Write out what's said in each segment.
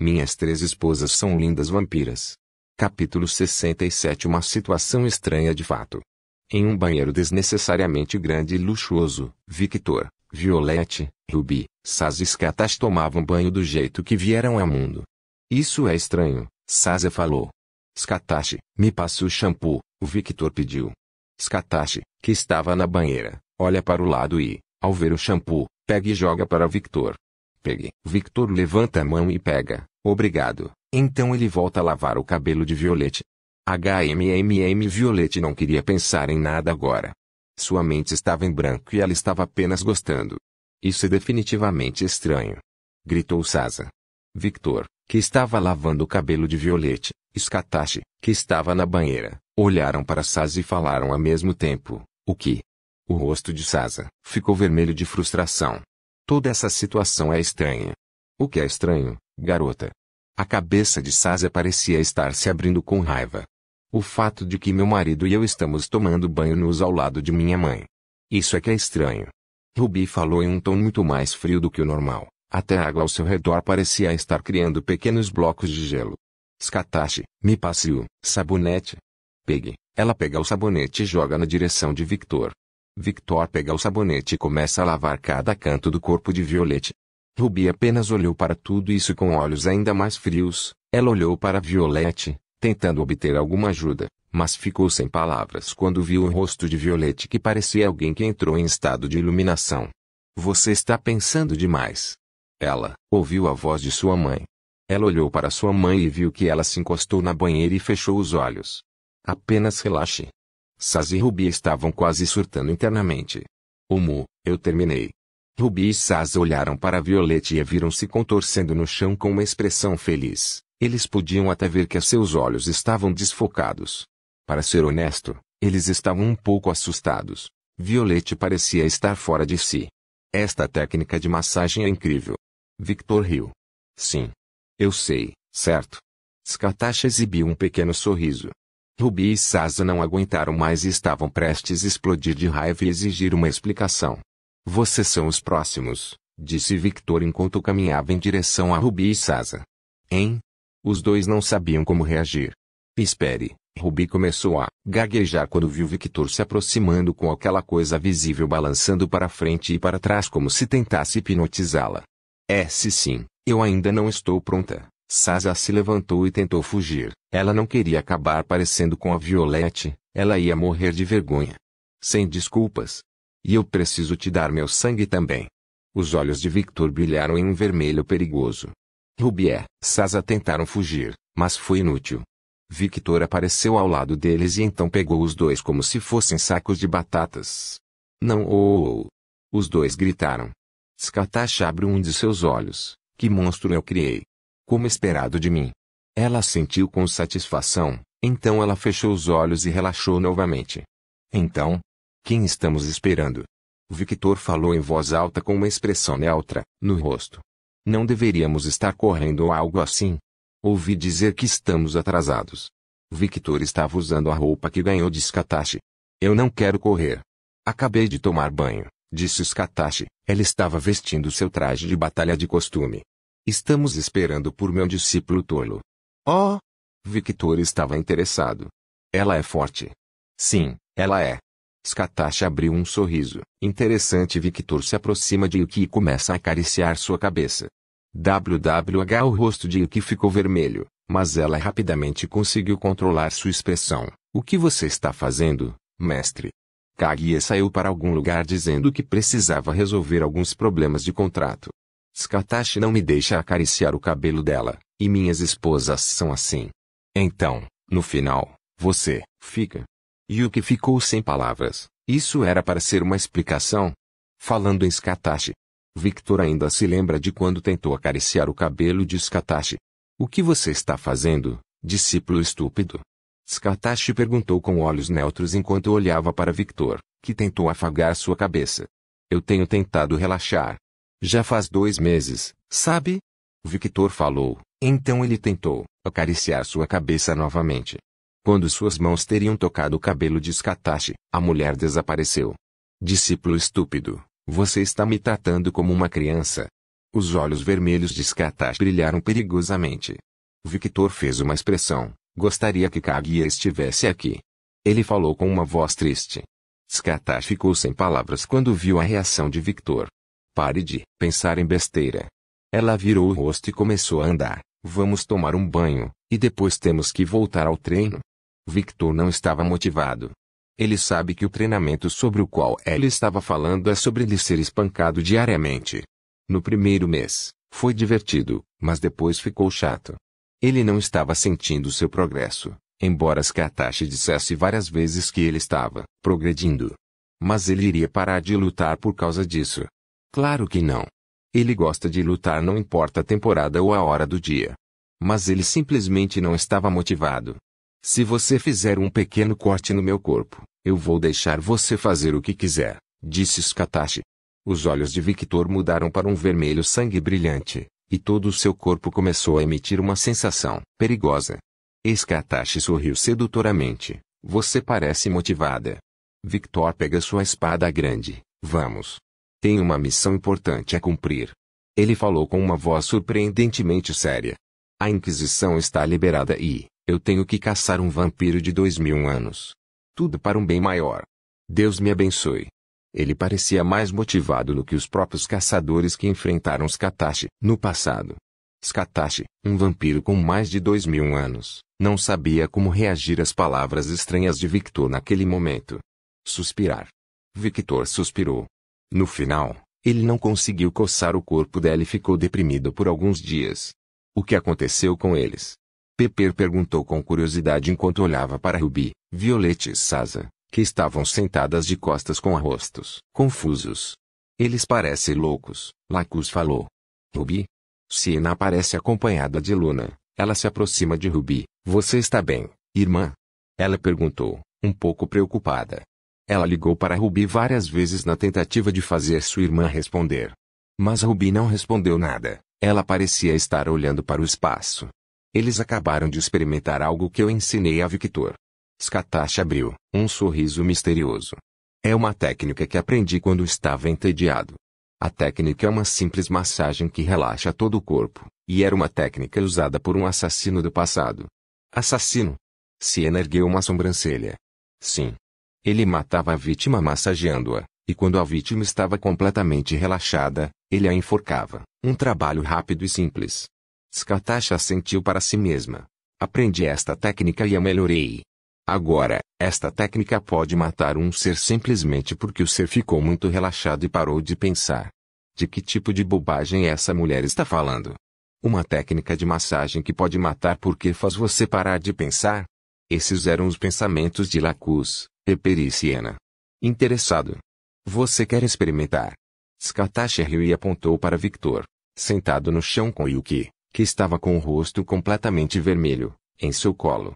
Minhas 3 esposas são lindas vampiras. Capítulo 67. Uma situação estranha de fato. Em um banheiro desnecessariamente grande e luxuoso, Victor, Violette, Ruby, Saz e Skatash tomavam banho do jeito que vieram ao mundo. Isso é estranho, Saz falou. Skatash, me passe o shampoo, o Victor pediu. Skatash, que estava na banheira, olha para o lado e, ao ver o shampoo, pega e joga para Victor. Pegue. Victor levanta a mão e pega. Obrigado. Então ele volta a lavar o cabelo de Violette. Violette não queria pensar em nada agora. Sua mente estava em branco e ela estava apenas gostando. Isso é definitivamente estranho. Gritou Sasa. Victor, que estava lavando o cabelo de Violette, e Skatash, que estava na banheira, olharam para Sasa e falaram ao mesmo tempo. O que? O rosto de Sasa ficou vermelho de frustração. Toda essa situação é estranha. O que é estranho, garota? A cabeça de Sasa parecia estar se abrindo com raiva. O fato de que meu marido e eu estamos tomando banho nus ao lado de minha mãe. Isso é que é estranho. Ruby falou em um tom muito mais frio do que o normal. Até a água ao seu redor parecia estar criando pequenos blocos de gelo. Skatash, me passe o sabonete. Pegue. Ela pega o sabonete e joga na direção de Victor. Victor pega o sabonete e começa a lavar cada canto do corpo de Violette. Ruby apenas olhou para tudo isso com olhos ainda mais frios. Ela olhou para Violette, tentando obter alguma ajuda, mas ficou sem palavras quando viu o rosto de Violette que parecia alguém que entrou em estado de iluminação. Você está pensando demais. Ela ouviu a voz de sua mãe. Ela olhou para sua mãe e viu que ela se encostou na banheira e fechou os olhos. Apenas relaxe. Saz e Ruby estavam quase surtando internamente. Eu terminei. Ruby e Saz olharam para Violette e a viram se contorcendo no chão com uma expressão feliz. Eles podiam até ver que seus olhos estavam desfocados. Para ser honesto, eles estavam um pouco assustados. Violette parecia estar fora de si. Esta técnica de massagem é incrível. Victor riu. Sim. Eu sei, certo? Skatash exibiu um pequeno sorriso. Ruby e Sasa não aguentaram mais e estavam prestes a explodir de raiva e exigir uma explicação. Vocês são os próximos, disse Victor enquanto caminhava em direção a Ruby e Sasa. Hein? Os dois não sabiam como reagir. Espere, Ruby começou a gaguejar quando viu Victor se aproximando com aquela coisa visível balançando para frente e para trás como se tentasse hipnotizá-la. Sim, eu ainda não estou pronta. Sasa se levantou e tentou fugir. Ela não queria acabar parecendo com a Violette, ela ia morrer de vergonha. Sem desculpas. E eu preciso te dar meu sangue também. Os olhos de Victor brilharam em um vermelho perigoso. Ruby e Sasa tentaram fugir, mas foi inútil. Victor apareceu ao lado deles e então pegou os dois como se fossem sacos de batatas. Não! Os dois gritaram. Skatash abriu um de seus olhos. Que monstro eu criei! Como esperado de mim. Ela sentiu com satisfação, então ela fechou os olhos e relaxou novamente. Então, quem estamos esperando? Victor falou em voz alta com uma expressão neutra, no rosto. Não deveríamos estar correndo ou algo assim. Ouvi dizer que estamos atrasados. Victor estava usando a roupa que ganhou de Skatash. Eu não quero correr. Acabei de tomar banho, disse Skatash. Ela estava vestindo seu traje de batalha de costume. Estamos esperando por meu discípulo tolo. Oh! Victor estava interessado. Ela é forte. Sim, ela é. Skatash abriu um sorriso. Interessante. Victor se aproxima de Yuki e começa a acariciar sua cabeça. O rosto de Yuki ficou vermelho, mas ela rapidamente conseguiu controlar sua expressão. O que você está fazendo, mestre? Kaguya saiu para algum lugar dizendo que precisava resolver alguns problemas de contrato. Skatash não me deixa acariciar o cabelo dela, e minhas esposas são assim. Então, no final, você fica. Yuki ficou sem palavras. Isso era para ser uma explicação? Falando em Skatash, Victor ainda se lembra de quando tentou acariciar o cabelo de Skatash. O que você está fazendo, discípulo estúpido? Skatash perguntou com olhos neutros enquanto olhava para Victor, que tentou afagar sua cabeça. Eu tenho tentado relaxar. Já faz 2 meses, sabe? Victor falou. Então ele tentou acariciar sua cabeça novamente. Quando suas mãos teriam tocado o cabelo de Skatash, a mulher desapareceu. Discípulo estúpido, você está me tratando como uma criança. Os olhos vermelhos de Scatashi brilharam perigosamente. Victor fez uma expressão. Gostaria que Kaguya estivesse aqui. Ele falou com uma voz triste. Scatashi ficou sem palavras quando viu a reação de Victor. Pare de pensar em besteira. Ela virou o rosto e começou a andar. Vamos tomar um banho, e depois temos que voltar ao treino. Victor não estava motivado. Ele sabe que o treinamento sobre o qual ela estava falando é sobre ele ser espancado diariamente. No primeiro mês, foi divertido, mas depois ficou chato. Ele não estava sentindo seu progresso, embora Scatashi dissesse várias vezes que ele estava progredindo. Mas ele iria parar de lutar por causa disso? Claro que não. Ele gosta de lutar, não importa a temporada ou a hora do dia. Mas ele simplesmente não estava motivado. Se você fizer um pequeno corte no meu corpo, eu vou deixar você fazer o que quiser, disse Scatashi. Os olhos de Victor mudaram para um vermelho sangue brilhante, e todo o seu corpo começou a emitir uma sensação perigosa. Scatashi sorriu sedutoramente. Você parece motivada. Victor pega sua espada grande. Vamos. Tenho uma missão importante a cumprir. Ele falou com uma voz surpreendentemente séria. A Inquisição está liberada e eu tenho que caçar um vampiro de 2000 anos. Tudo para um bem maior. Deus me abençoe. Ele parecia mais motivado do que os próprios caçadores que enfrentaram Scatashi no passado. Scatashi, um vampiro com mais de 2000 anos, não sabia como reagir às palavras estranhas de Victor naquele momento. Suspirar. Victor suspirou. No final, ele não conseguiu coçar o corpo dela e ficou deprimido por alguns dias. O que aconteceu com eles? Pepper perguntou com curiosidade enquanto olhava para Ruby, Violette e Sasa, que estavam sentadas de costas com rostos confusos. Eles parecem loucos, Lacus falou. Ruby? Siena aparece acompanhada de Luna. Ela se aproxima de Ruby. Você está bem, irmã? Ela perguntou, um pouco preocupada. Ela ligou para Ruby várias vezes na tentativa de fazer sua irmã responder. Mas Ruby não respondeu nada. Ela parecia estar olhando para o espaço. Eles acabaram de experimentar algo que eu ensinei a Victor. Scatashi abriu um sorriso misterioso. É uma técnica que aprendi quando estava entediado. A técnica é uma simples massagem que relaxa todo o corpo, e era uma técnica usada por um assassino do passado. Assassino? Siena ergueu uma sobrancelha. Sim. Ele matava a vítima massageando-a, e quando a vítima estava completamente relaxada, ele a enforcava. Um trabalho rápido e simples. Scatashi assentiu para si mesma. Aprendi esta técnica e a melhorei. Agora, esta técnica pode matar um ser simplesmente porque o ser ficou muito relaxado e parou de pensar. De que tipo de bobagem essa mulher está falando? Uma técnica de massagem que pode matar porque faz você parar de pensar? Esses eram os pensamentos de Lacus, Pepper e Siena. Interessado? Você quer experimentar? Scatashi riu e apontou para Victor, sentado no chão com Yuki, que estava com o rosto completamente vermelho, em seu colo.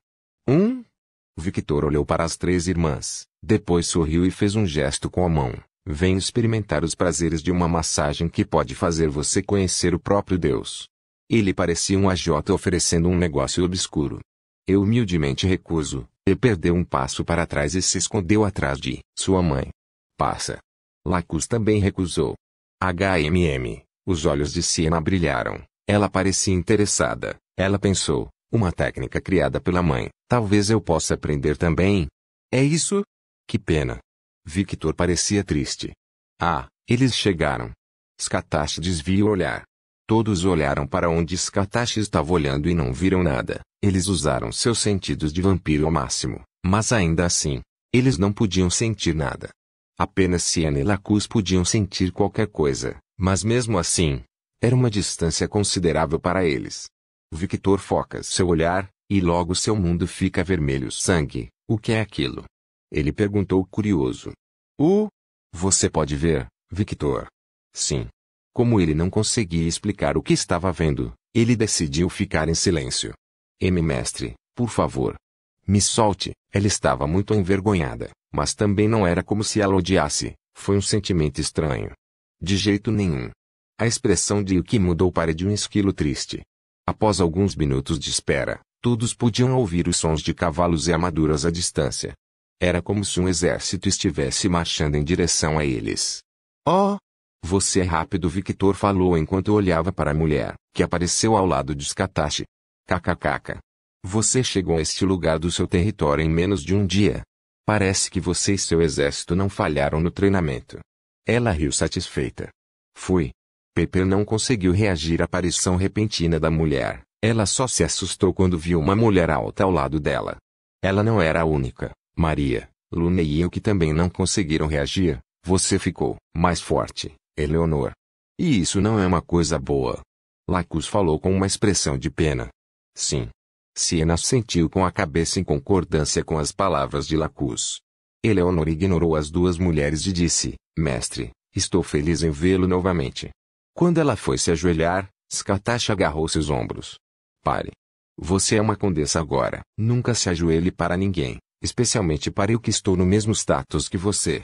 Victor olhou para as três irmãs, depois sorriu e fez um gesto com a mão. Venho experimentar os prazeres de uma massagem que pode fazer você conhecer o próprio Deus. Ele parecia um agiota oferecendo um negócio obscuro. Eu humildemente recuso. Ele perdeu um passo para trás e se escondeu atrás de sua mãe. Passa. Lacus também recusou. Os olhos de Siena brilharam. Ela parecia interessada. Ela pensou, uma técnica criada pela mãe. Talvez eu possa aprender também. É isso? Que pena. Victor parecia triste. Eles chegaram. Scatashi desvia o olhar. Todos olharam para onde Scatashi estava olhando e não viram nada. Eles usaram seus sentidos de vampiro ao máximo, mas ainda assim, eles não podiam sentir nada. Apenas Siena e Lacus podiam sentir qualquer coisa, mas mesmo assim, era uma distância considerável para eles. Victor foca seu olhar, e logo seu mundo fica vermelho sangue. O que é aquilo? Ele perguntou curioso. Você pode ver, Victor? Sim. Como ele não conseguia explicar o que estava vendo, ele decidiu ficar em silêncio. Mestre, por favor. Me solte. Ela estava muito envergonhada, mas também não era como se ela odiasse. Foi um sentimento estranho. De jeito nenhum. A expressão de Yuki mudou para de um esquilo triste. Após alguns minutos de espera, todos podiam ouvir os sons de cavalos e armaduras à distância. Era como se um exército estivesse marchando em direção a eles. Você é rápido, Victor falou enquanto olhava para a mulher, que apareceu ao lado de Scatachi. KKKK. Você chegou a este lugar do seu território em menos de um dia. Parece que você e seu exército não falharam no treinamento. Ela riu satisfeita. Fui. Pepper não conseguiu reagir à aparição repentina da mulher. Ela só se assustou quando viu uma mulher alta ao lado dela. Ela não era a única. Maria, Luna e eu que também não conseguiram reagir. Você ficou mais forte, Eleonor. E isso não é uma coisa boa. Lacus falou com uma expressão de pena. Sim. Siena assentiu com a cabeça em concordância com as palavras de Lacus. Eleonor ignorou as duas mulheres e disse, mestre, estou feliz em vê-lo novamente. Quando ela foi se ajoelhar, Scatachi agarrou seus ombros. Pare. Você é uma condessa agora. Nunca se ajoelhe para ninguém, especialmente para eu que estou no mesmo status que você.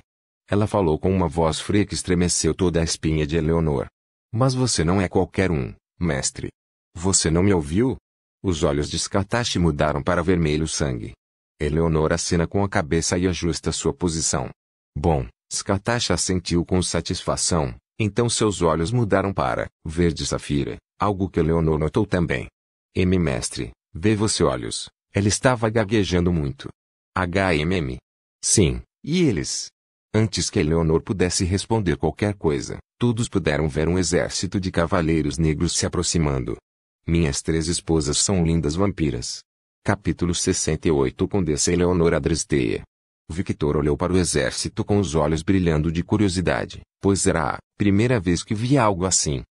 Ela falou com uma voz fria que estremeceu toda a espinha de Eleonor. Mas você não é qualquer um, mestre. Você não me ouviu? Os olhos de Scatachi mudaram para vermelho sangue. Eleonor acena com a cabeça e ajusta sua posição. Bom, Scatachi assentiu com satisfação, então seus olhos mudaram para verde safira, algo que Eleonor notou também. Mestre, vê você olhos. Ela estava gaguejando muito. Sim, e eles? Antes que Eleonor pudesse responder qualquer coisa, todos puderam ver um exército de cavaleiros negros se aproximando. Minhas 3 esposas são lindas vampiras. Capítulo 68 Condessa Eleonor Adresteia. Victor olhou para o exército com os olhos brilhando de curiosidade, pois era a primeira vez que via algo assim.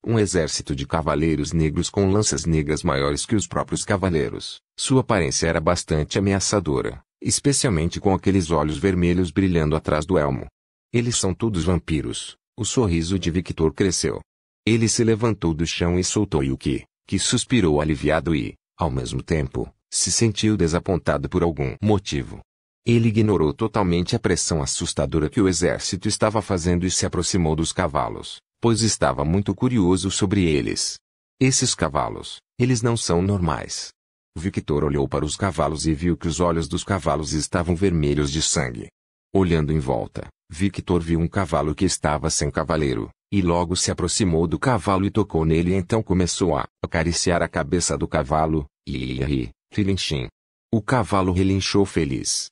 Um exército de cavaleiros negros com lanças negras maiores que os próprios cavaleiros. Sua aparência era bastante ameaçadora, especialmente com aqueles olhos vermelhos brilhando atrás do elmo. Eles são todos vampiros. O sorriso de Victor cresceu. Ele se levantou do chão e soltou Yuki, que suspirou aliviado e, ao mesmo tempo, se sentiu desapontado por algum motivo. Ele ignorou totalmente a pressão assustadora que o exército estava fazendo e se aproximou dos cavalos, pois estava muito curioso sobre eles. Esses cavalos, eles não são normais. Victor olhou para os cavalos e viu que os olhos dos cavalos estavam vermelhos de sangue. Olhando em volta, Victor viu um cavalo que estava sem cavaleiro, e logo se aproximou do cavalo e tocou nele e então começou a acariciar a cabeça do cavalo, e relinchim. O cavalo relinchou feliz.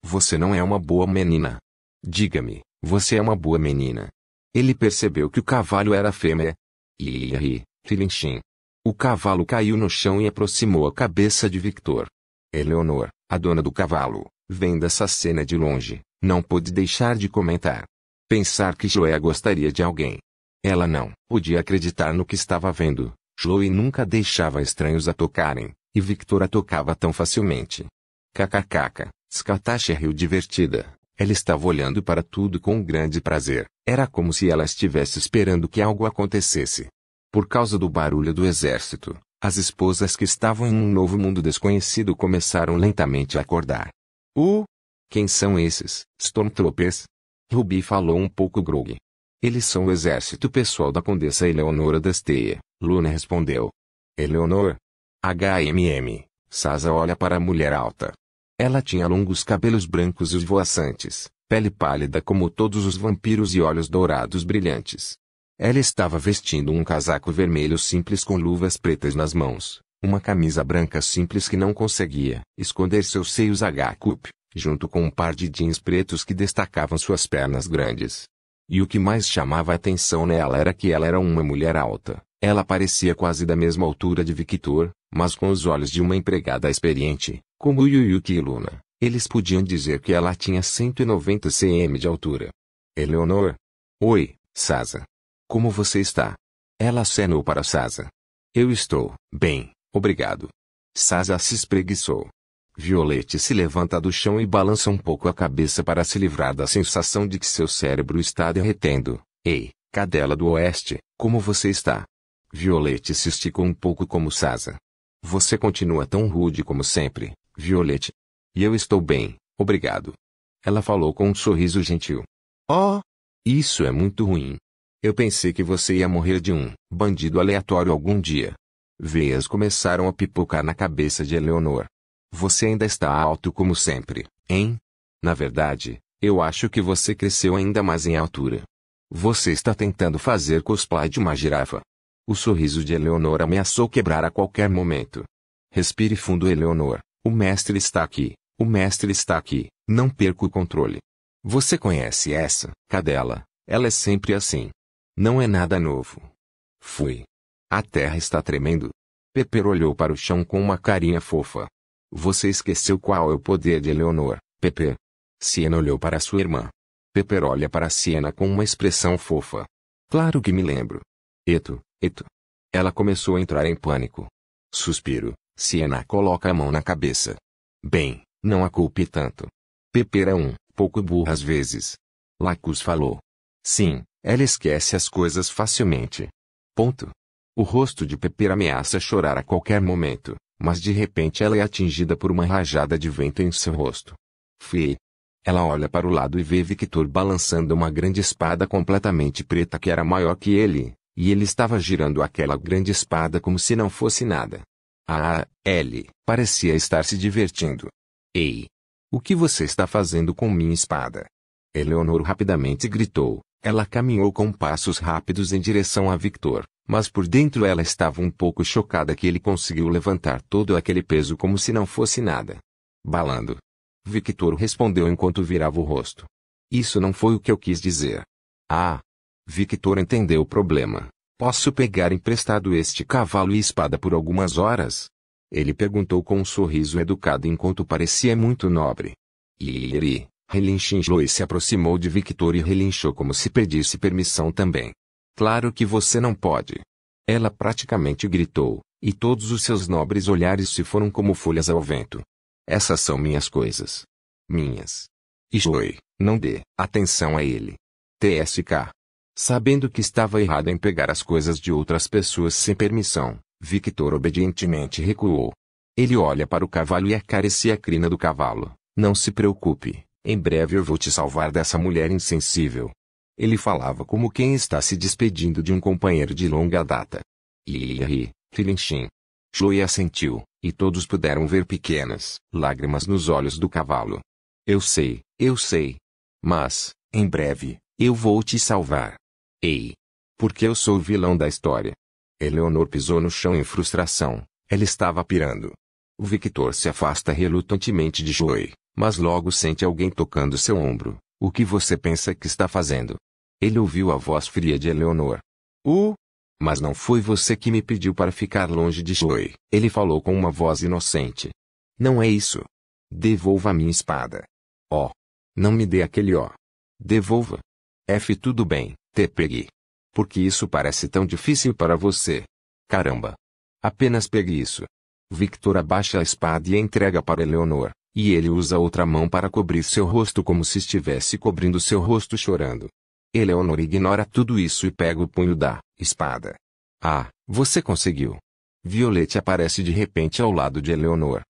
Você não é uma boa menina. Diga-me, você é uma boa menina. Ele percebeu que o cavalo era fêmea. Relinchim. O cavalo caiu no chão e aproximou a cabeça de Victor. Eleonor, a dona do cavalo, vendo essa cena de longe, não pôde deixar de comentar. Pensar que Chloe gostaria de alguém. Ela não podia acreditar no que estava vendo. Chloe nunca deixava estranhos a tocarem, e Victor a tocava tão facilmente. KKKK, Scatachi riu divertida. Ela estava olhando para tudo com um grande prazer. Era como se ela estivesse esperando que algo acontecesse. Por causa do barulho do exército, as esposas que estavam em um novo mundo desconhecido começaram lentamente a acordar. Quem são esses Stormtroopers? Ruby falou um pouco grogue. Eles são o exército pessoal da Condessa Eleonora Adresteia, Luna respondeu. Eleonor? Sasa olha para a mulher alta. Ela tinha longos cabelos brancos e esvoaçantes, pele pálida como todos os vampiros e olhos dourados brilhantes. Ela estava vestindo um casaco vermelho simples com luvas pretas nas mãos, uma camisa branca simples que não conseguia esconder seus seios H-cup, junto com um par de jeans pretos que destacavam suas pernas grandes. E o que mais chamava a atenção nela era que ela era uma mulher alta. Ela parecia quase da mesma altura de Victor, mas com os olhos de uma empregada experiente, como Yuyuki e Luna. Eles podiam dizer que ela tinha 190 cm de altura. Eleonor? Oi, Sasa. Como você está? Ela acenou para Sasa. Eu estou bem, obrigado. Sasa se espreguiçou. Violette se levanta do chão e balança um pouco a cabeça para se livrar da sensação de que seu cérebro está derretendo. Ei, cadela do oeste, como você está? Violette se esticou um pouco como Sasa. Você continua tão rude como sempre, Violette. E eu estou bem, obrigado. Ela falou com um sorriso gentil. Isso é muito ruim. Eu pensei que você ia morrer de um bandido aleatório algum dia. Veias começaram a pipocar na cabeça de Eleonor. Você ainda está alto como sempre, hein? Na verdade, eu acho que você cresceu ainda mais em altura. Você está tentando fazer cosplay de uma girafa. O sorriso de Eleonor ameaçou quebrar a qualquer momento. Respire fundo, Eleonor. O mestre está aqui. O mestre está aqui. Não perca o controle. Você conhece essa cadela? Ela é sempre assim. Não é nada novo. Fui. A terra está tremendo. Pepper olhou para o chão com uma carinha fofa. Você esqueceu qual é o poder de Eleonor, Pepper? Siena olhou para sua irmã. Pepper olha para Siena com uma expressão fofa. Claro que me lembro. Eto. Ela começou a entrar em pânico. Suspiro. Siena coloca a mão na cabeça. Bem, não a culpe tanto. Pepper é pouco burra às vezes. Lacus falou. Sim, ela esquece as coisas facilmente. Ponto. O rosto de Pepper ameaça chorar a qualquer momento, mas de repente ela é atingida por uma rajada de vento em seu rosto. Fui. Ela olha para o lado e vê Victor balançando uma grande espada completamente preta que era maior que ele, e ele estava girando aquela grande espada como se não fosse nada. Ele parecia estar se divertindo. Ei! O que você está fazendo com minha espada? Eleonor rapidamente gritou. Ela caminhou com passos rápidos em direção a Victor, mas por dentro ela estava um pouco chocada que ele conseguiu levantar todo aquele peso como se não fosse nada. Balando. Victor respondeu enquanto virava o rosto. Isso não foi o que eu quis dizer. Victor entendeu o problema. Posso pegar emprestado este cavalo e espada por algumas horas? Ele perguntou com um sorriso educado enquanto parecia muito nobre. Relinchou e se aproximou de Victor e relinchou como se pedisse permissão também. Claro que você não pode. Ela praticamente gritou, e todos os seus nobres olhares se foram como folhas ao vento. Essas são minhas coisas. Minhas. Não dê atenção a ele. TSK. Sabendo que estava errado em pegar as coisas de outras pessoas sem permissão, Victor obedientemente recuou. Ele olha para o cavalo e acaricia a crina do cavalo. Não se preocupe, em breve eu vou te salvar dessa mulher insensível. Ele falava como quem está se despedindo de um companheiro de longa data. Rilinchim. Chloe assentiu, e todos puderam ver pequenas lágrimas nos olhos do cavalo. Eu sei. Mas, em breve, eu vou te salvar. Porque eu sou o vilão da história. Eleonor pisou no chão em frustração. Ela estava pirando. O Victor se afasta relutantemente de Chloe, mas logo sente alguém tocando seu ombro. O que você pensa que está fazendo? Ele ouviu a voz fria de Eleonor. Mas não foi você que me pediu para ficar longe de Chloe. Ele falou com uma voz inocente. Não é isso. Devolva minha espada. Não me dê aquele Devolva. Tudo bem, pegue. Porque isso parece tão difícil para você. Caramba. Apenas pegue isso. Victor abaixa a espada e entrega para Eleonor, e ele usa a outra mão para cobrir seu rosto como se estivesse cobrindo seu rosto chorando. Eleonor ignora tudo isso e pega o punho da espada. Você conseguiu. Violette aparece de repente ao lado de Eleonor.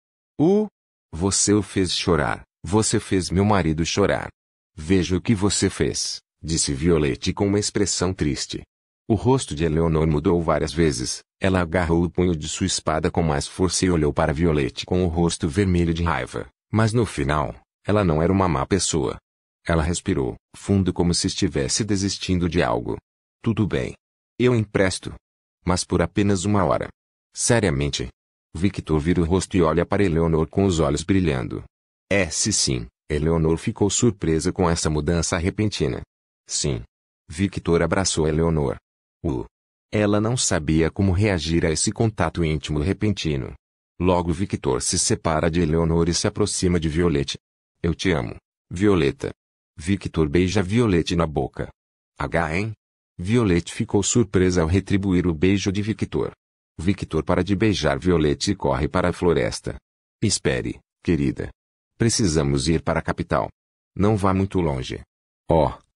Você o fez chorar. Você fez meu marido chorar. Veja o que você fez, disse Violette com uma expressão triste. O rosto de Eleonor mudou várias vezes. Ela agarrou o punho de sua espada com mais força e olhou para Violette com o rosto vermelho de raiva. Mas no final, ela não era uma má pessoa. Ela respirou fundo como se estivesse desistindo de algo. Tudo bem. Eu empresto. Mas por apenas uma hora. Seriamente. Victor vira o rosto e olha para Eleonor com os olhos brilhando. Sim. Eleonor ficou surpresa com essa mudança repentina. Sim. Victor abraçou Eleonor. Ela não sabia como reagir a esse contato íntimo repentino. Logo Victor se separa de Eleonor e se aproxima de Violette. Eu te amo, Violeta. Victor beija Violette na boca. Hein? Violette ficou surpresa ao retribuir o beijo de Victor. Victor para de beijar Violette e corre para a floresta. Espere, querida. Precisamos ir para a capital. Não vá muito longe.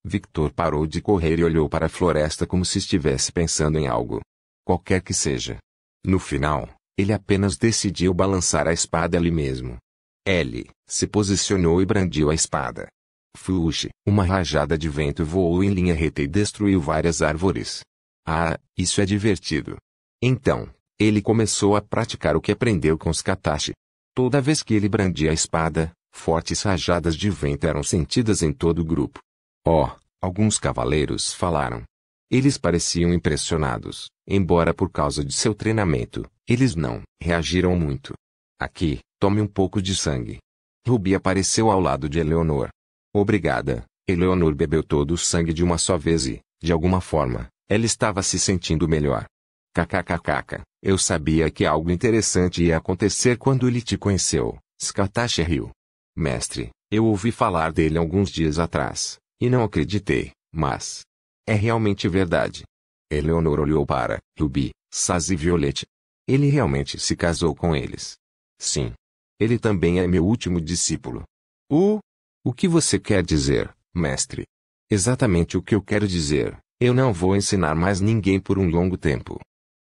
Victor parou de correr e olhou para a floresta como se estivesse pensando em algo. Qualquer que seja. No final, ele apenas decidiu balançar a espada ali mesmo. Ele se posicionou e brandiu a espada. Uma rajada de vento voou em linha reta e destruiu várias árvores. Isso é divertido. Então, ele começou a praticar o que aprendeu com os Katashi. Toda vez que ele brandia a espada, fortes rajadas de vento eram sentidas em todo o grupo. Alguns cavaleiros falaram. Eles pareciam impressionados, embora por causa de seu treinamento, eles não reagiram muito. Aqui, tome um pouco de sangue. Ruby apareceu ao lado de Eleanor. Obrigada. Eleanor bebeu todo o sangue de uma só vez e, de alguma forma, ela estava se sentindo melhor. Kkkk, eu sabia que algo interessante ia acontecer quando ele te conheceu, Scatache riu. Mestre, eu ouvi falar dele alguns dias atrás, e não acreditei, mas... é realmente verdade. Eleanor olhou para Ruby, Saz e Violette. Ele realmente se casou com eles. Sim. Ele também é meu último discípulo. O que você quer dizer, mestre? Exatamente o que eu quero dizer. Eu não vou ensinar mais ninguém por um longo tempo.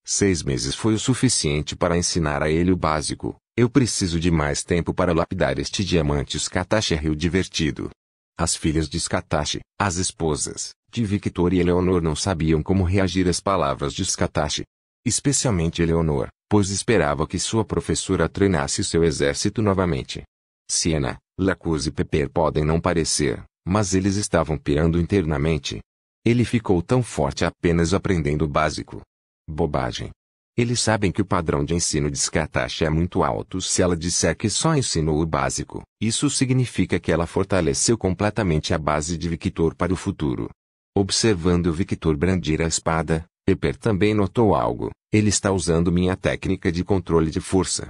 6 meses foi o suficiente para ensinar a ele o básico. Eu preciso de mais tempo para lapidar este diamante. Scatache riu divertido. As filhas de Scatache, as esposas de Victor e Eleanor não sabiam como reagir às palavras de Scatache. Especialmente Eleanor, pois esperava que sua professora treinasse seu exército novamente. Siena, Lacus e Pepper podem não parecer, mas eles estavam pirando internamente. Ele ficou tão forte apenas aprendendo o básico. Bobagem. Eles sabem que o padrão de ensino de Scatache é muito alto. Se ela disser que só ensinou o básico, isso significa que ela fortaleceu completamente a base de Victor para o futuro. Observando Victor brandir a espada, Pepper também notou algo. Ele está usando minha técnica de controle de força.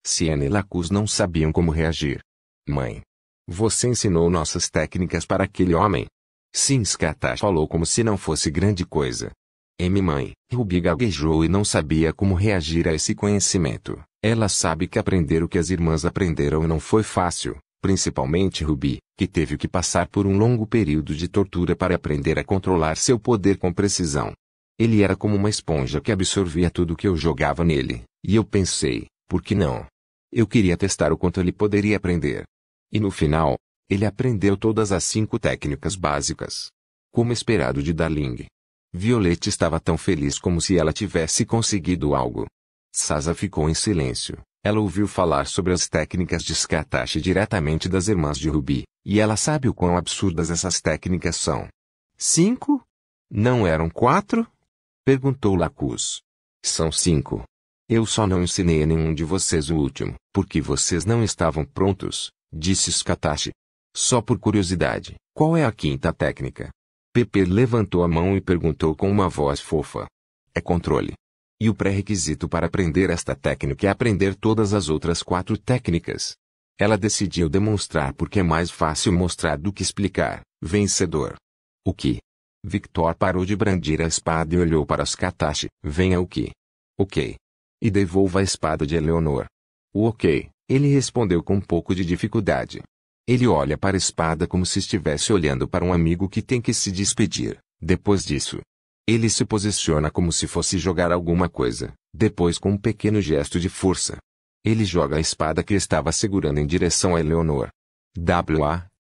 Siena e Lacus não sabiam como reagir. Mãe. Você ensinou nossas técnicas para aquele homem? Sim, Scatache falou como se não fosse grande coisa. Mãe, Ruby gaguejou e não sabia como reagir a esse conhecimento. Ela sabe que aprender o que as irmãs aprenderam não foi fácil, principalmente Ruby, que teve que passar por um longo período de tortura para aprender a controlar seu poder com precisão. Ele era como uma esponja que absorvia tudo que eu jogava nele, e eu pensei, por que não? Eu queria testar o quanto ele poderia aprender. E no final, ele aprendeu todas as 5 técnicas básicas. Como esperado de Darling. Violette estava tão feliz como se ela tivesse conseguido algo. Sasa ficou em silêncio. Ela ouviu falar sobre as técnicas de Scatache diretamente das irmãs de Ruby, e ela sabe o quão absurdas essas técnicas são. 5? Não eram 4? Perguntou Lacus. São 5. Eu só não ensinei a nenhum de vocês o último, porque vocês não estavam prontos, disse Scatache. Só por curiosidade, qual é a 5ª técnica? Pepper levantou a mão e perguntou com uma voz fofa. É controle. E o pré-requisito para aprender esta técnica é aprender todas as outras 4 técnicas. Ela decidiu demonstrar porque é mais fácil mostrar do que explicar. Vencedor. O que? Victor parou de brandir a espada e olhou para Scatache. Venha o que? Ok. E devolva a espada de Eleanor. O ok, ele respondeu com um pouco de dificuldade. Ele olha para a espada como se estivesse olhando para um amigo que tem que se despedir. Depois disso, ele se posiciona como se fosse jogar alguma coisa. Depois, com um pequeno gesto de força, ele joga a espada que estava segurando em direção a Eleanor.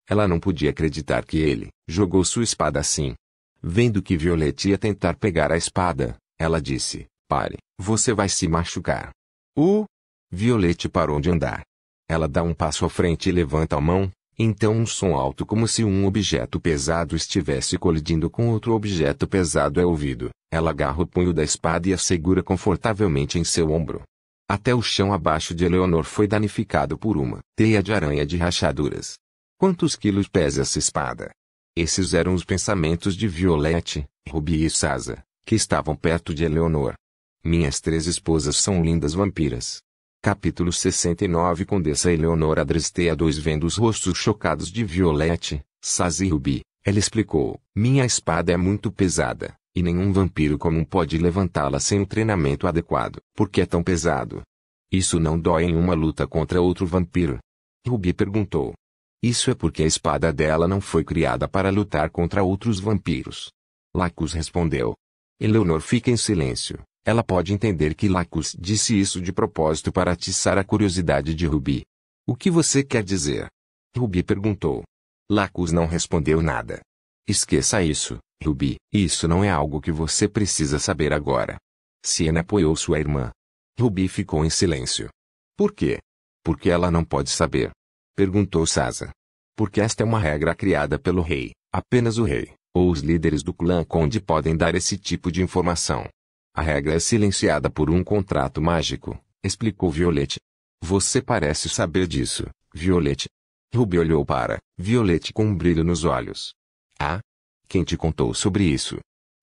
Ela não podia acreditar que ele jogou sua espada assim. Vendo que Violette ia tentar pegar a espada, ela disse, pare, você vai se machucar. Violette parou de andar. Ela dá um passo à frente e levanta a mão, então um som alto como se um objeto pesado estivesse colidindo com outro objeto pesado é ouvido. Ela agarra o punho da espada e a segura confortavelmente em seu ombro. Até o chão abaixo de Eleanor foi danificado por uma teia de aranha de rachaduras. Quantos quilos pesa essa espada? Esses eram os pensamentos de Violette, Ruby e Sasa, que estavam perto de Eleanor. Minhas 3 esposas são lindas vampiras. Capítulo 69 Condessa Eleanor Adrestea 2 vendo os rostos chocados de Violette, Sasa e Ruby, ela explicou, minha espada é muito pesada, e nenhum vampiro comum pode levantá-la sem um treinamento adequado. Por que é tão pesado? Isso não dói em uma luta contra outro vampiro? Ruby perguntou. Isso é porque a espada dela não foi criada para lutar contra outros vampiros. Lacus respondeu. Eleanor fica em silêncio. Ela pode entender que Lacus disse isso de propósito para atiçar a curiosidade de Ruby. O que você quer dizer? Ruby perguntou. Lacus não respondeu nada. Esqueça isso, Ruby. Isso não é algo que você precisa saber agora. Siena apoiou sua irmã. Ruby ficou em silêncio. Por quê? Porque ela não pode saber. Perguntou Sasa. Porque esta é uma regra criada pelo rei, Apenas o rei, ou os líderes do clã Conde podem dar esse tipo de informação. A regra é silenciada por um contrato mágico, explicou Violette. Você parece saber disso, Violette. Ruby olhou para Violette com um brilho nos olhos. Ah? Quem te contou sobre isso?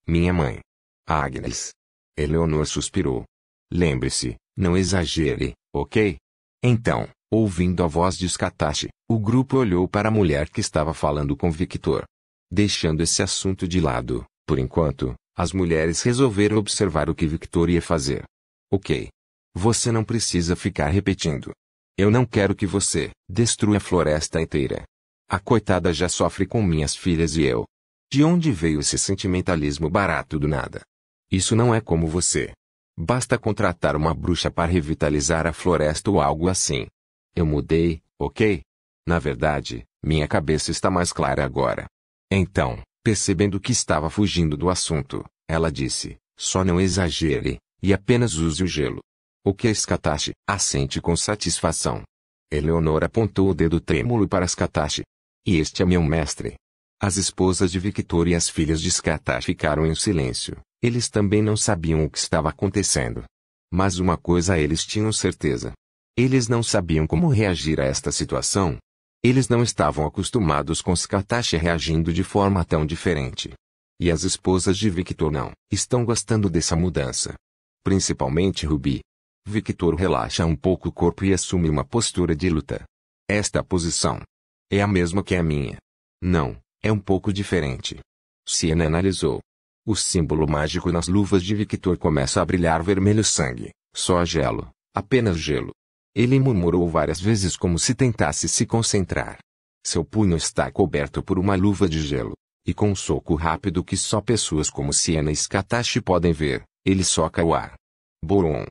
Minha mãe. Agnes. Eleanor suspirou. Lembre-se, não exagere, ok? Então, ouvindo a voz de Scatache, o grupo olhou para a mulher que estava falando com Victor. Deixando esse assunto de lado, por enquanto, as mulheres resolveram observar o que Victor ia fazer. Ok. Você não precisa ficar repetindo. Eu não quero que você destrua a floresta inteira. A coitada já sofre com minhas filhas e eu. De onde veio esse sentimentalismo barato do nada? Isso não é como você. Basta contratar uma bruxa para revitalizar a floresta ou algo assim. Eu mudei, ok? Na verdade, minha cabeça está mais clara agora. Então, percebendo que estava fugindo do assunto, ela disse, só não exagere, e apenas use o gelo. O que é Scatache? Assente com satisfação. Eleanor apontou o dedo trêmulo para Scatache. E este é meu mestre. As esposas de Victor e as filhas de Scatache ficaram em silêncio. Eles também não sabiam o que estava acontecendo. Mas uma coisa eles tinham certeza. Eles não sabiam como reagir a esta situação. Eles não estavam acostumados com Scatache reagindo de forma tão diferente. E as esposas de Victor não estão gostando dessa mudança. Principalmente Ruby. Victor relaxa um pouco o corpo e assume uma postura de luta. Esta posição é a mesma que a minha. Não, é um pouco diferente. Siena analisou. O símbolo mágico nas luvas de Victor começa a brilhar vermelho sangue. Só gelo, apenas gelo. Ele murmurou várias vezes como se tentasse se concentrar. Seu punho está coberto por uma luva de gelo. E com um soco rápido que só pessoas como Siena e Scatache podem ver, ele soca o ar. Boom!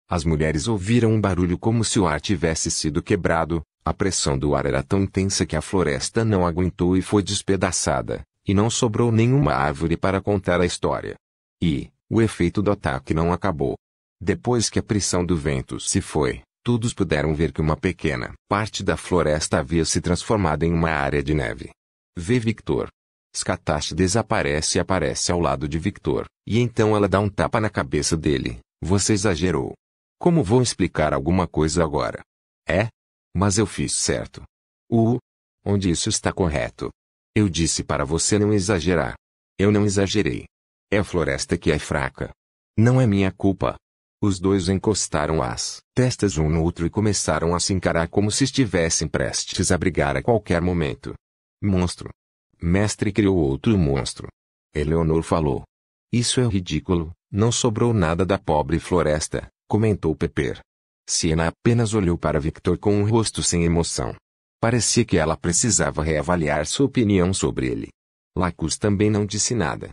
As mulheres ouviram um barulho como se o ar tivesse sido quebrado. A pressão do ar era tão intensa que a floresta não aguentou e foi despedaçada, e não sobrou nenhuma árvore para contar a história. E o efeito do ataque não acabou. Depois que a pressão do vento se foi, todos puderam ver que uma pequena parte da floresta havia se transformado em uma área de neve. Vê Victor. Scatache desaparece e aparece ao lado de Victor, e então ela dá um tapa na cabeça dele. Você exagerou. Como vou explicar alguma coisa agora? É? Mas eu fiz certo. Onde isso está correto? Eu disse para você não exagerar. Eu não exagerei. É a floresta que é fraca. Não é minha culpa. Os dois encostaram as testas um no outro e começaram a se encarar como se estivessem prestes a brigar a qualquer momento. Monstro. Mestre criou outro monstro. Eleanor falou. Isso é ridículo, não sobrou nada da pobre floresta, comentou Pepper. Siena apenas olhou para Victor com um rosto sem emoção. Parecia que ela precisava reavaliar sua opinião sobre ele. Lacus também não disse nada.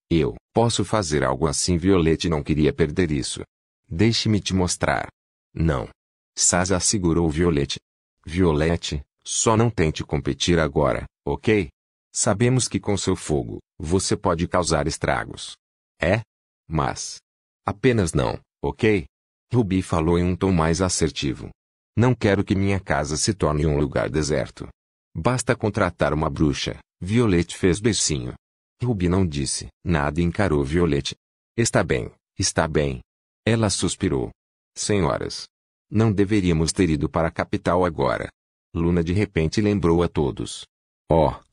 Eu posso fazer algo assim. Violette não queria perder isso. Deixe-me te mostrar. Não. Sasa segurou Violette. Violette, só não tente competir agora, ok? Sabemos que com seu fogo, você pode causar estragos. É? Mas apenas não, ok? Ruby falou em um tom mais assertivo. Não quero que minha casa se torne um lugar deserto. Basta contratar uma bruxa. Violette fez beicinho. Ruby não disse nada e encarou Violette. Está bem, está bem. Ela suspirou. Senhoras. Não deveríamos ter ido para a capital agora. Luna de repente lembrou a todos.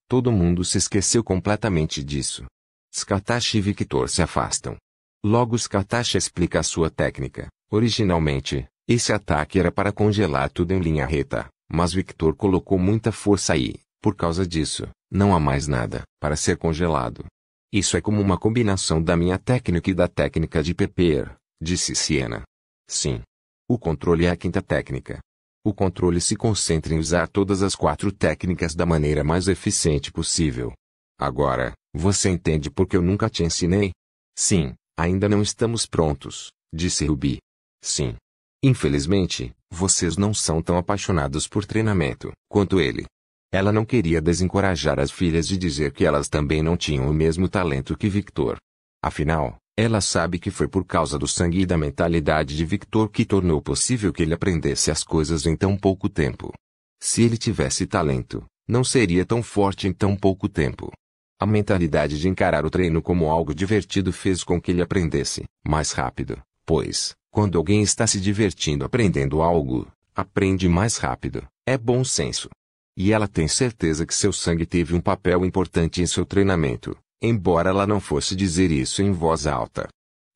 Todo mundo se esqueceu completamente disso. Scatache e Victor se afastam. Logo Scatache explica a sua técnica. Originalmente, esse ataque era para congelar tudo em linha reta, mas Victor colocou muita força e, por causa disso, não há mais nada para ser congelado. Isso é como uma combinação da minha técnica e da técnica de Pepper, disse Siena. Sim. O controle é a quinta técnica. O controle se concentra em usar todas as 4 técnicas da maneira mais eficiente possível. Agora, você entende por que eu nunca te ensinei? Sim, ainda não estamos prontos, disse Ruby. Sim. Infelizmente, vocês não são tão apaixonados por treinamento quanto ele. Ela não queria desencorajar as filhas de dizer que elas também não tinham o mesmo talento que Victor. Afinal, ela sabe que foi por causa do sangue e da mentalidade de Victor que tornou possível que ele aprendesse as coisas em tão pouco tempo. Se ele tivesse talento, não seria tão forte em tão pouco tempo. A mentalidade de encarar o treino como algo divertido fez com que ele aprendesse mais rápido, pois, quando alguém está se divertindo aprendendo algo, aprende mais rápido, é bom senso. E ela tem certeza que seu sangue teve um papel importante em seu treinamento, embora ela não fosse dizer isso em voz alta.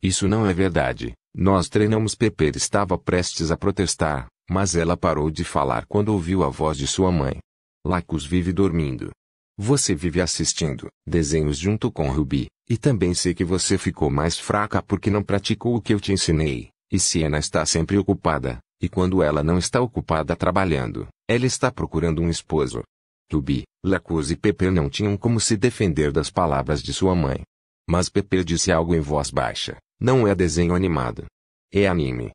Isso não é verdade, nós treinamos. Pepper estava prestes a protestar, mas ela parou de falar quando ouviu a voz de sua mãe. Lacus vive dormindo. Você vive assistindo desenhos junto com Ruby, e também sei que você ficou mais fraca porque não praticou o que eu te ensinei, e Sienna está sempre ocupada, e quando ela não está ocupada trabalhando, ela está procurando um esposo. Ruby, Lacus e Pepper não tinham como se defender das palavras de sua mãe. Mas Pepper disse algo em voz baixa, não é desenho animado. É anime.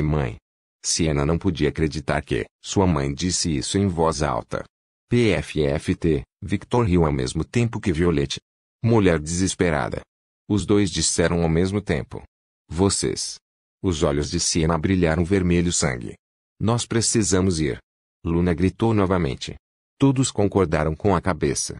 Mãe. Sienna não podia acreditar que sua mãe disse isso em voz alta. PFFT, Victor riu ao mesmo tempo que Violette. Mulher desesperada. Os dois disseram ao mesmo tempo. Vocês. Os olhos de Sienna brilharam vermelho sangue. Nós precisamos ir. Luna gritou novamente. Todos concordaram com a cabeça.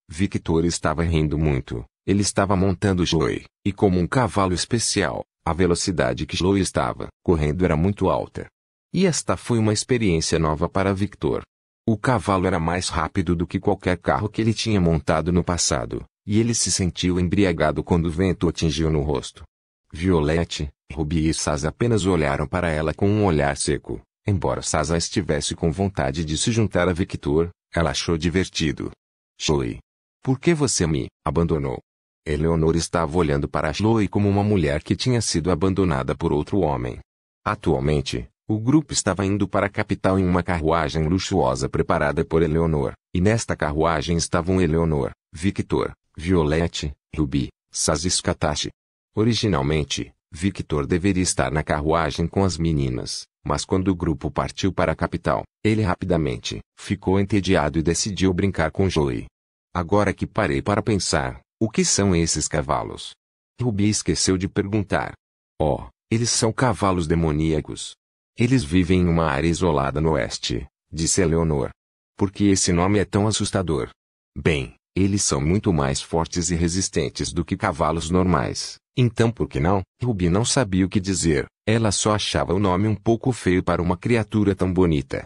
Victor estava rindo muito. Ele estava montando Chloe, e como um cavalo especial, a velocidade que Chloe estava correndo era muito alta. E esta foi uma experiência nova para Victor. O cavalo era mais rápido do que qualquer carro que ele tinha montado no passado, e ele se sentiu embriagado quando o vento atingiu no rosto. Violette, Ruby e Sasa apenas olharam para ela com um olhar seco. Embora Sasa estivesse com vontade de se juntar a Victor, ela achou divertido. Chloe. Por que você me abandonou? Eleanor estava olhando para Chloe como uma mulher que tinha sido abandonada por outro homem. Atualmente, o grupo estava indo para a capital em uma carruagem luxuosa preparada por Eleanor, e nesta carruagem estavam Eleanor, Victor, Violette, Ruby, Sasa e Scatashi. Originalmente, Victor deveria estar na carruagem com as meninas, mas quando o grupo partiu para a capital, ele rapidamente ficou entediado e decidiu brincar com Chloe. Agora que parei para pensar, o que são esses cavalos? Ruby esqueceu de perguntar. Eles são cavalos demoníacos. Eles vivem em uma área isolada no oeste, disse Eleanor. Por que esse nome é tão assustador? Bem, eles são muito mais fortes e resistentes do que cavalos normais, então por que não? Ruby não sabia o que dizer, ela só achava o nome um pouco feio para uma criatura tão bonita.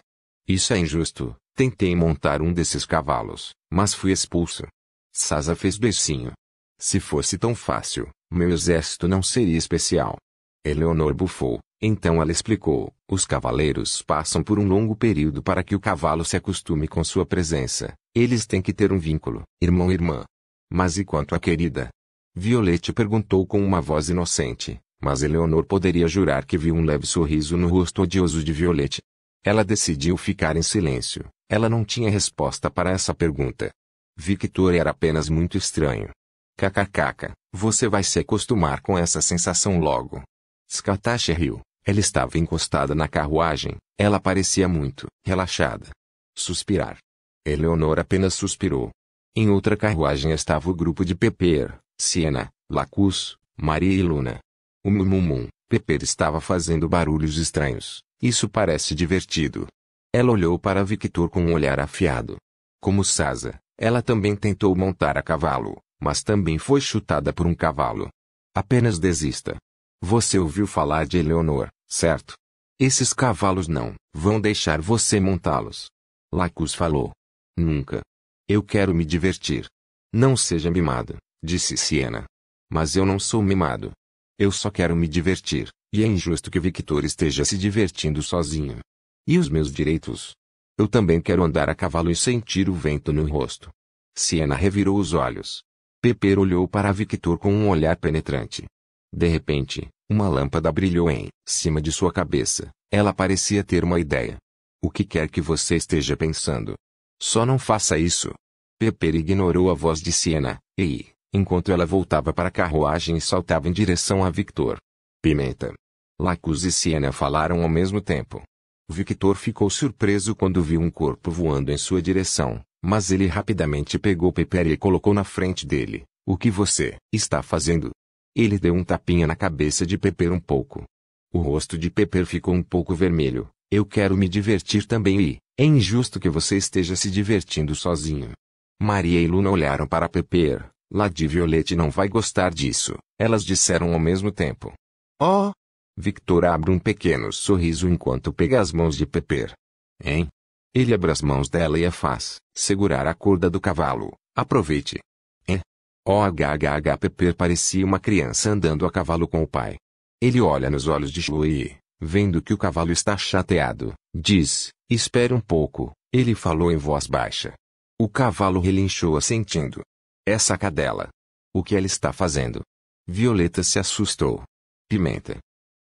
Isso é injusto, tentei montar um desses cavalos, mas fui expulso. Sasa fez beicinho. Se fosse tão fácil, meu exército não seria especial. Eleanor bufou, então ela explicou, os cavaleiros passam por um longo período para que o cavalo se acostume com sua presença, eles têm que ter um vínculo, irmão-irmã. Mas e quanto à querida? Violette perguntou com uma voz inocente, mas Eleanor poderia jurar que viu um leve sorriso no rosto odioso de Violette. Ela decidiu ficar em silêncio, ela não tinha resposta para essa pergunta. Victor era apenas muito estranho. KKK, você vai se acostumar com essa sensação logo. Scatashi riu. Ela estava encostada na carruagem, ela parecia muito relaxada. Suspirar. Eleanor apenas suspirou. Em outra carruagem estava o grupo de Pepper, Sienna, Lacus, Maria e Luna. O Mumumum, Pepper estava fazendo barulhos estranhos. Isso parece divertido. Ela olhou para Victor com um olhar afiado. Como Sasa, ela também tentou montar a cavalo, mas também foi chutada por um cavalo. Apenas desista. Você ouviu falar de Eleanor, certo? Esses cavalos não vão deixar você montá-los. Lacus falou. Nunca. Eu quero me divertir. Não seja mimado, disse Sienna. Mas eu não sou mimado. Eu só quero me divertir, e é injusto que Victor esteja se divertindo sozinho. E os meus direitos? Eu também quero andar a cavalo e sentir o vento no rosto. Sienna revirou os olhos. Pepper olhou para Victor com um olhar penetrante. De repente, uma lâmpada brilhou em cima de sua cabeça. Ela parecia ter uma ideia. O que quer que você esteja pensando? Só não faça isso. Pepper ignorou a voz de Sienna, enquanto ela voltava para a carruagem e saltava em direção a Victor. Pimenta. Lacus e Sienna falaram ao mesmo tempo. Victor ficou surpreso quando viu um corpo voando em sua direção, mas ele rapidamente pegou Pepper e colocou na frente dele. O que você está fazendo? Ele deu um tapinha na cabeça de Pepper um pouco. O rosto de Pepper ficou um pouco vermelho. Eu quero me divertir também É injusto que você esteja se divertindo sozinho. Maria e Luna olharam para Pepper. Lady Violet não vai gostar disso, elas disseram ao mesmo tempo. Oh! Victor abre um pequeno sorriso enquanto pega as mãos de Pepper. Hein? Ele abre as mãos dela e a faz segurar a corda do cavalo. Aproveite. Pepper parecia uma criança andando a cavalo com o pai. Ele olha nos olhos de Chloe e, vendo que o cavalo está chateado, diz, espere um pouco, ele falou em voz baixa. O cavalo relinchou assentindo. Essa cadela. O que ela está fazendo? Violeta se assustou. Pimenta.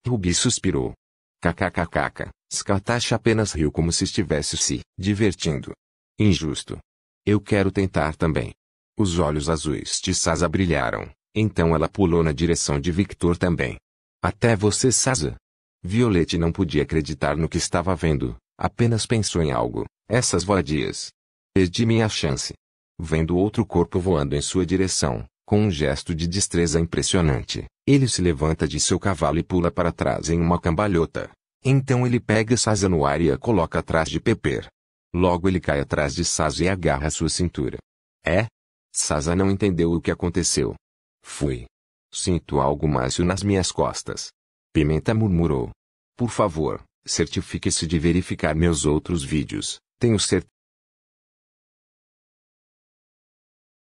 Ruby suspirou. Kkkk. Scatacha apenas riu como se estivesse se divertindo. Injusto. Eu quero tentar também. Os olhos azuis de Sasa brilharam, então ela pulou na direção de Victor também. Até você, Sasa. Violet não podia acreditar no que estava vendo, apenas pensou em algo. Essas vadias. Perdi minha chance. Vendo outro corpo voando em sua direção, com um gesto de destreza impressionante, ele se levanta de seu cavalo e pula para trás em uma cambalhota. Então ele pega Sasa no ar e a coloca atrás de Pepper. Logo ele cai atrás de Sasa e agarra sua cintura. Sasa não entendeu o que aconteceu. Sinto algo macio nas minhas costas. Pimenta murmurou. Por favor, certifique-se de verificar meus outros vídeos. Tenho certeza